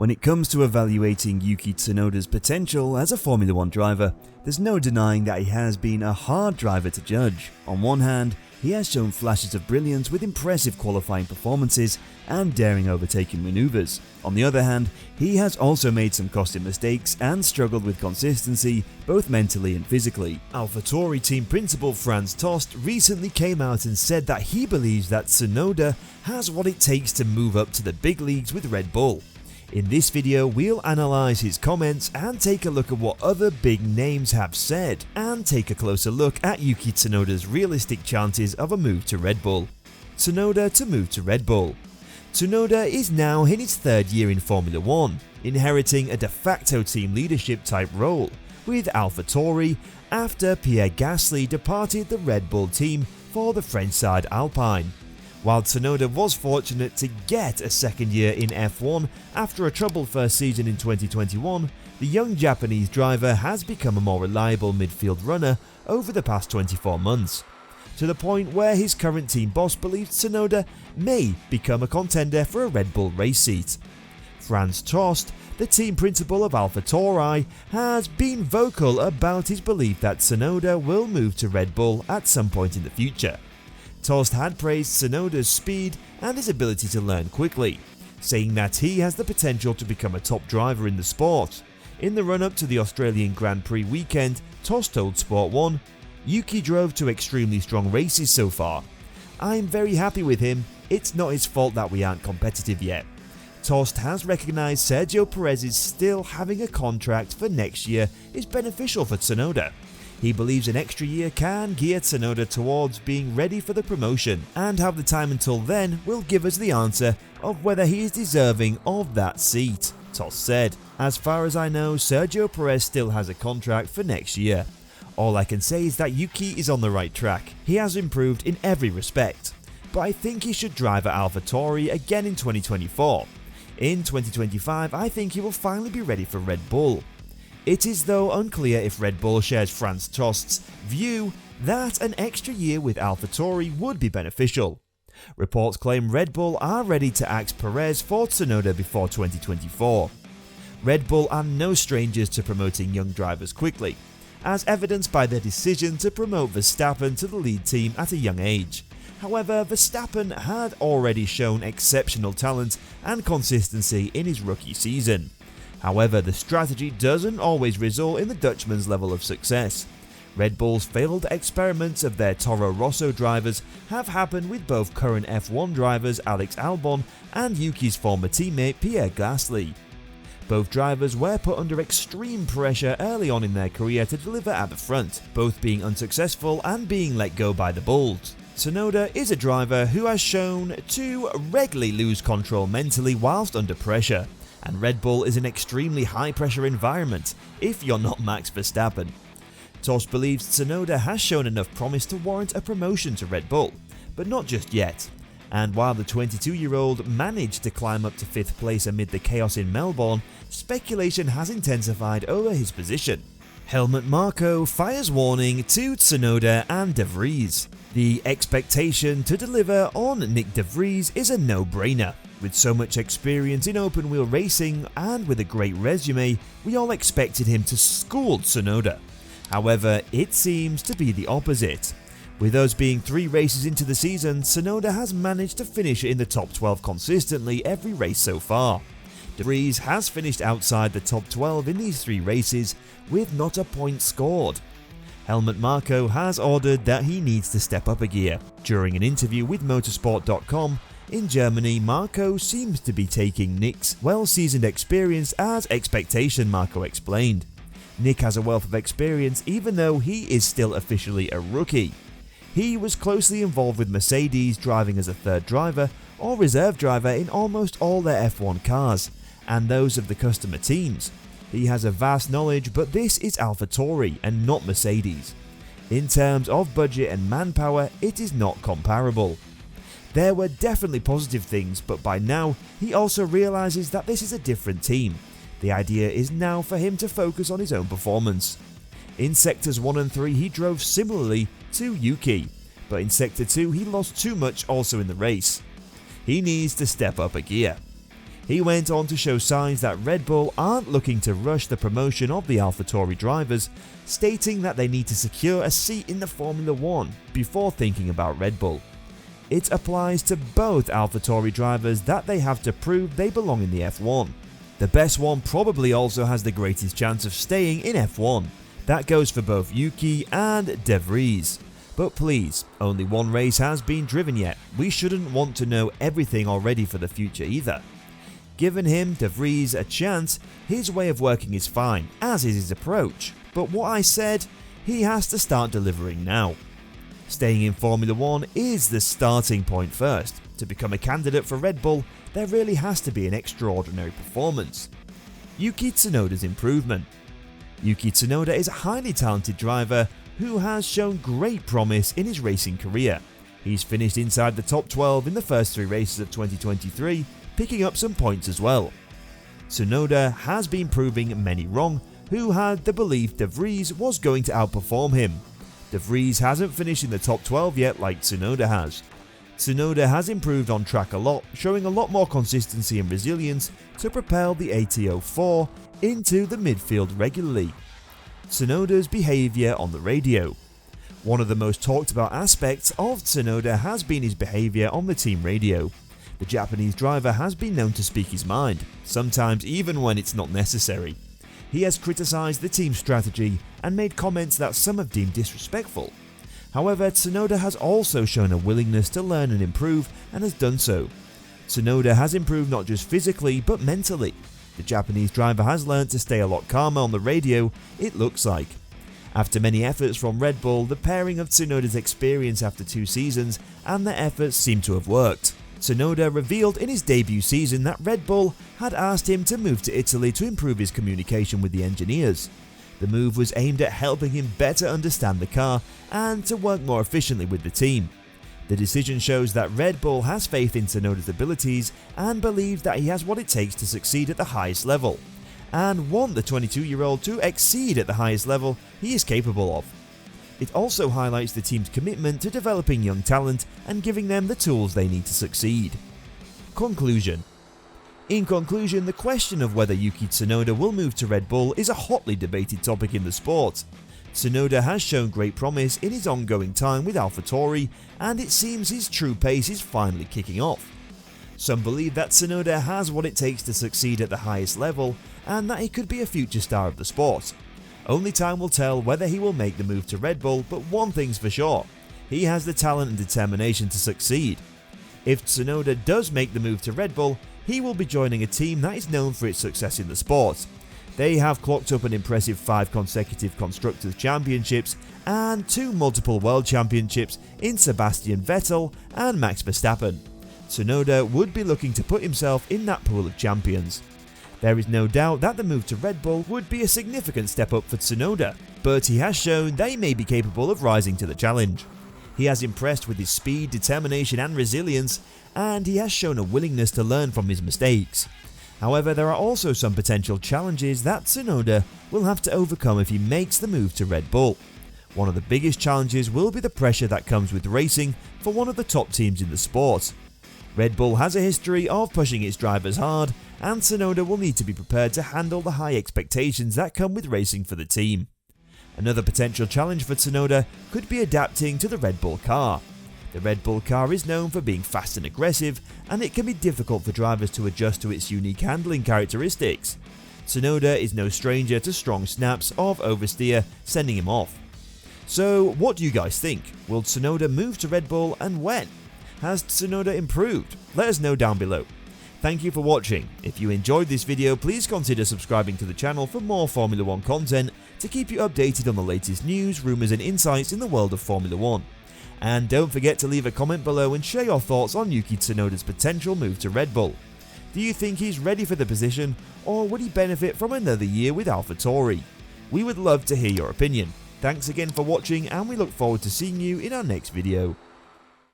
When it comes to evaluating Yuki Tsunoda's potential as a Formula 1 driver, there's no denying that he has been a hard driver to judge. On one hand, he has shown flashes of brilliance with impressive qualifying performances and daring overtaking maneuvers. On the other hand, he has also made some costly mistakes and struggled with consistency both mentally and physically. AlphaTauri team principal Franz Tost recently came out and said that he believes that Tsunoda has what it takes to move up to the big leagues with Red Bull. In this video, we'll analyse his comments and take a look at what other big names have said, and take a closer look at Yuki Tsunoda's realistic chances of a move to Red Bull. Tsunoda to move to Red Bull. Tsunoda is now in his third year in Formula 1, inheriting a de facto team leadership type role with AlphaTauri after Pierre Gasly departed the Red Bull team for the French side Alpine. While Tsunoda was fortunate to get a second year in F1 after a troubled first season in 2021, the young Japanese driver has become a more reliable midfield runner over the past 24 months, to the point where his current team boss believes Tsunoda may become a contender for a Red Bull race seat. Franz Tost, the team principal of AlphaTauri, has been vocal about his belief that Tsunoda will move to Red Bull at some point in the future. Tost had praised Tsunoda's speed and his ability to learn quickly, saying that he has the potential to become a top driver in the sport. In the run-up to the Australian Grand Prix weekend, Tost told Sport 1, "Yuki drove two extremely strong races so far. I'm very happy with him, it's not his fault that we aren't competitive yet." Tost has recognised Sergio Perez's still having a contract for next year is beneficial for Tsunoda. He believes an extra year can gear Tsunoda towards being ready for the promotion, and have the time until then will give us the answer of whether he is deserving of that seat, Tost said. "As far as I know, Sergio Perez still has a contract for next year. All I can say is that Yuki is on the right track. He has improved in every respect, but I think he should drive at AlphaTauri again in 2024. In 2025, I think he will finally be ready for Red Bull." It is though unclear if Red Bull shares Franz Tost's view that an extra year with AlphaTauri would be beneficial. Reports claim Red Bull are ready to axe Perez for Tsunoda before 2024. Red Bull are no strangers to promoting young drivers quickly, as evidenced by their decision to promote Verstappen to the lead team at a young age. However, Verstappen had already shown exceptional talent and consistency in his rookie season. However, the strategy doesn't always result in the Dutchman's level of success. Red Bull's failed experiments of their Toro Rosso drivers have happened with both current F1 drivers Alex Albon and Yuki's former teammate Pierre Gasly. Both drivers were put under extreme pressure early on in their career to deliver at the front, both being unsuccessful and being let go by the Bulls. Tsunoda is a driver who has shown to regularly lose control mentally whilst under pressure, and Red Bull is an extremely high-pressure environment if you're not Max Verstappen. Tost believes Tsunoda has shown enough promise to warrant a promotion to Red Bull, but not just yet. And while the 22-year-old managed to climb up to 5th place amid the chaos in Melbourne, speculation has intensified over his position. Helmut Marko fires warning to Tsunoda and De Vries. The expectation to deliver on Nick De Vries is a no-brainer. With so much experience in open-wheel racing and with a great resume, we all expected him to school Tsunoda. However, it seems to be the opposite. With us being 3 races into the season, Tsunoda has managed to finish in the top 12 consistently every race so far. De Vries has finished outside the top 12 in these 3 races with not a point scored. Helmut Marko has ordered that he needs to step up a gear. During an interview with motorsport.com, in Germany, Marko seems to be taking Nick's well-seasoned experience as expectation, Marko explained. Nick has a wealth of experience even though he is still officially a rookie. He was closely involved with Mercedes, driving as a third driver or reserve driver in almost all their F1 cars, and those of the customer teams. He has a vast knowledge, but this is AlphaTauri and not Mercedes. In terms of budget and manpower, it is not comparable. There were definitely positive things, but by now, he also realises that this is a different team. The idea is now for him to focus on his own performance. In Sectors 1 and 3 he drove similarly to Yuki, but in Sector 2 he lost too much also in the race. He needs to step up a gear. He went on to show signs that Red Bull aren't looking to rush the promotion of the AlphaTauri drivers, stating that they need to secure a seat in the Formula 1 before thinking about Red Bull. It applies to both AlphaTauri drivers that they have to prove they belong in the F1. The best one probably also has the greatest chance of staying in F1. That goes for both Yuki and De Vries. But please, only one race has been driven yet. We shouldn't want to know everything already for the future either. Given him, De Vries, a chance, his way of working is fine, as is his approach. But what I said, he has to start delivering now. Staying in Formula 1 is the starting point first. To become a candidate for Red Bull, there really has to be an extraordinary performance. Yuki Tsunoda's improvement. Yuki Tsunoda is a highly talented driver who has shown great promise in his racing career. He's finished inside the top 12 in the first 3 races of 2023, picking up some points as well. Tsunoda has been proving many wrong who had the belief De Vries was going to outperform him. De Vries hasn't finished in the top 12 yet like Tsunoda has. Tsunoda has improved on track a lot, showing a lot more consistency and resilience to propel the AT04 into the midfield regularly. Tsunoda's behaviour on the radio. One of the most talked about aspects of Tsunoda has been his behaviour on the team radio. The Japanese driver has been known to speak his mind, sometimes even when it's not necessary. He has criticised the team's strategy and made comments that some have deemed disrespectful. However, Tsunoda has also shown a willingness to learn and improve and has done so. Tsunoda has improved not just physically but mentally. The Japanese driver has learned to stay a lot calmer on the radio, it looks like. After many efforts from Red Bull, the pairing of Tsunoda's experience after 2 seasons and their efforts seem to have worked. Tsunoda revealed in his debut season that Red Bull had asked him to move to Italy to improve his communication with the engineers. The move was aimed at helping him better understand the car and to work more efficiently with the team. The decision shows that Red Bull has faith in Tsunoda's abilities and believes that he has what it takes to succeed at the highest level, and want the 22-year-old to exceed at the highest level he is capable of. It also highlights the team's commitment to developing young talent and giving them the tools they need to succeed. Conclusion. In conclusion, the question of whether Yuki Tsunoda will move to Red Bull is a hotly debated topic in the sport. Tsunoda has shown great promise in his ongoing time with AlphaTauri, and it seems his true pace is finally kicking off. Some believe that Tsunoda has what it takes to succeed at the highest level and that he could be a future star of the sport. Only time will tell whether he will make the move to Red Bull, but one thing's for sure, he has the talent and determination to succeed. If Tsunoda does make the move to Red Bull, he will be joining a team that is known for its success in the sport. They have clocked up an impressive 5 consecutive Constructors' Championships and 2 multiple World Championships in Sebastian Vettel and Max Verstappen. Tsunoda would be looking to put himself in that pool of champions. There is no doubt that the move to Red Bull would be a significant step up for Tsunoda, but he has shown that he may be capable of rising to the challenge. He has impressed with his speed, determination and resilience, and he has shown a willingness to learn from his mistakes. However, there are also some potential challenges that Tsunoda will have to overcome if he makes the move to Red Bull. One of the biggest challenges will be the pressure that comes with racing for one of the top teams in the sport. Red Bull has a history of pushing its drivers hard, and Tsunoda will need to be prepared to handle the high expectations that come with racing for the team. Another potential challenge for Tsunoda could be adapting to the Red Bull car. The Red Bull car is known for being fast and aggressive, and it can be difficult for drivers to adjust to its unique handling characteristics. Tsunoda is no stranger to strong snaps of oversteer, sending him off. So what do you guys think? Will Tsunoda move to Red Bull, and when? Has Tsunoda improved? Let us know down below. Thank you for watching. If you enjoyed this video, please consider subscribing to the channel for more Formula 1 content to keep you updated on the latest news, rumours and insights in the world of Formula 1. And don't forget to leave a comment below and share your thoughts on Yuki Tsunoda's potential move to Red Bull. Do you think he's ready for the position, or would he benefit from another year with AlphaTauri? We would love to hear your opinion. Thanks again for watching, and we look forward to seeing you in our next video.